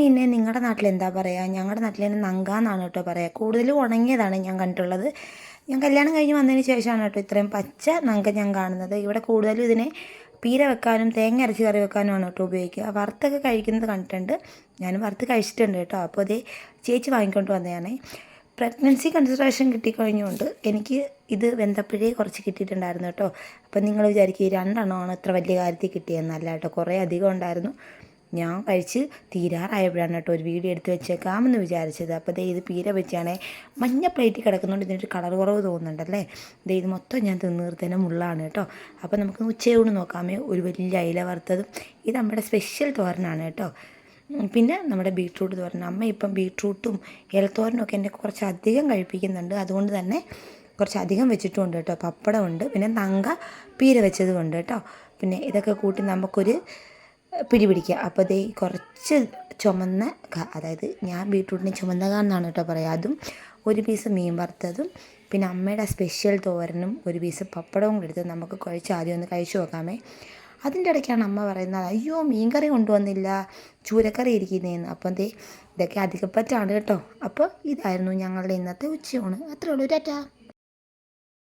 മീനിനെ നിങ്ങളുടെ നാട്ടിൽ എന്താ പറയുക? ഞങ്ങളുടെ നാട്ടിൽ തന്നെ നങ്ക എന്നാണ് കേട്ടോ പറയുക. കൂടുതലും ഉണങ്ങിയതാണ് ഞാൻ കണ്ടിട്ടുള്ളത്. ഞാൻ കല്യാണം കഴിഞ്ഞ് വന്നതിന് ശേഷമാണ് കേട്ടോ ഇത്രയും പച്ച നങ്ക ഞാൻ കാണുന്നത്. ഇവിടെ കൂടുതലും ഇതിനെ പീര വെക്കാനും തേങ്ങ അരച്ച് കറി വെക്കാനുമാണ് കേട്ടോ ഉപയോഗിക്കുക. വറുത്തൊക്കെ കഴിക്കുന്നത് കണ്ടിട്ടുണ്ട്, ഞാനും വറുത്ത് കഴിച്ചിട്ടുണ്ട് കേട്ടോ. അപ്പോൾ അതേ ചേച്ചി വാങ്ങിക്കൊണ്ട് വന്നതാണേ. പ്രഗ്നൻസി കൺസിഡറേഷൻ കിട്ടിക്കഴിഞ്ഞുകൊണ്ട് എനിക്ക് ഇത് വെന്തപ്പോഴേ കുറച്ച് കിട്ടിയിട്ടുണ്ടായിരുന്നു കേട്ടോ. അപ്പം നിങ്ങൾ വിചാരിക്കും ഈ 2 എണ്ണമാണ് ഇത്ര വലിയ കാര്യത്തിൽ കിട്ടിയെന്നല്ല കേട്ടോ, കുറേ അധികം ഉണ്ടായിരുന്നു. ഞാൻ കഴിച്ച് തീരാറായപ്പോഴാണ് കേട്ടോ ഒരു വീഡിയോ എടുത്ത് വെച്ചേക്കാമെന്ന് വിചാരിച്ചത്. അപ്പോൾ ഇത് പീര വെച്ചാണേ മഞ്ഞ പ്ലേറ്റിൽ കിടക്കുന്നതുകൊണ്ട് ഇതിനൊരു കളർ കുറവ് തോന്നുന്നുണ്ടല്ലേ. ഇത് മൊത്തം ഞാൻ തിന്നീർത്തന്നെ മുള്ളാണ് കേട്ടോ. അപ്പോൾ നമുക്ക് ഉച്ചയൂണ് നോക്കാമേ. ഒരു വലിയ അയില വറുത്തതും. ഇത് നമ്മുടെ സ്പെഷ്യൽ തോരനാണ് കേട്ടോ. പിന്നെ നമ്മുടെ ബീട്രൂട്ട് തോരൻ. അമ്മ ഇപ്പം ബീട്രൂട്ടും ഇലത്തോരനും ഒക്കെ എന്നെ കുറച്ചധികം കഴിപ്പിക്കുന്നുണ്ട്, അതുകൊണ്ട് തന്നെ കുറച്ചധികം വെച്ചിട്ടുമുണ്ട് കേട്ടോ. പപ്പടമുണ്ട്, പിന്നെ നങ്ക പീര വെച്ചതുമുണ്ട് കേട്ടോ. പിന്നെ ഇതൊക്കെ കൂട്ടി നമുക്കൊരു പിടി പിടിക്കുക. അപ്പോൾ ദേ കുറച്ച് ചുമന്ന അതായത് ഞാൻ ബീട്രൂട്ടിന് ചുമന്ന എന്നാണ് കേട്ടോ പറയുക. അതും ഒരു പീസ് മീൻ വറുത്തതും പിന്നെ അമ്മയുടെ സ്പെഷ്യൽ തോരനും ഒരു പീസ് പപ്പടവും എടുത്ത് നമുക്ക് ആദ്യം ഒന്ന് കഴിച്ചു നോക്കാമേ. അതിൻ്റെ ഇടയ്ക്കാണ് അമ്മ പറയുന്നത്, അയ്യോ മീൻകറി കൊണ്ടുവന്നില്ല, ചൂരക്കറി ഇരിക്കുന്നതെന്ന്. അപ്പം ഇതൊക്കെ അധികപ്പറ്റാണ് കേട്ടോ. അപ്പോൾ ഇതായിരുന്നു ഞങ്ങളുടെ ഇന്നത്തെ ഉച്ചയൂണ്. അത്രേ ഉള്ളൂ. ടാറ്റാ.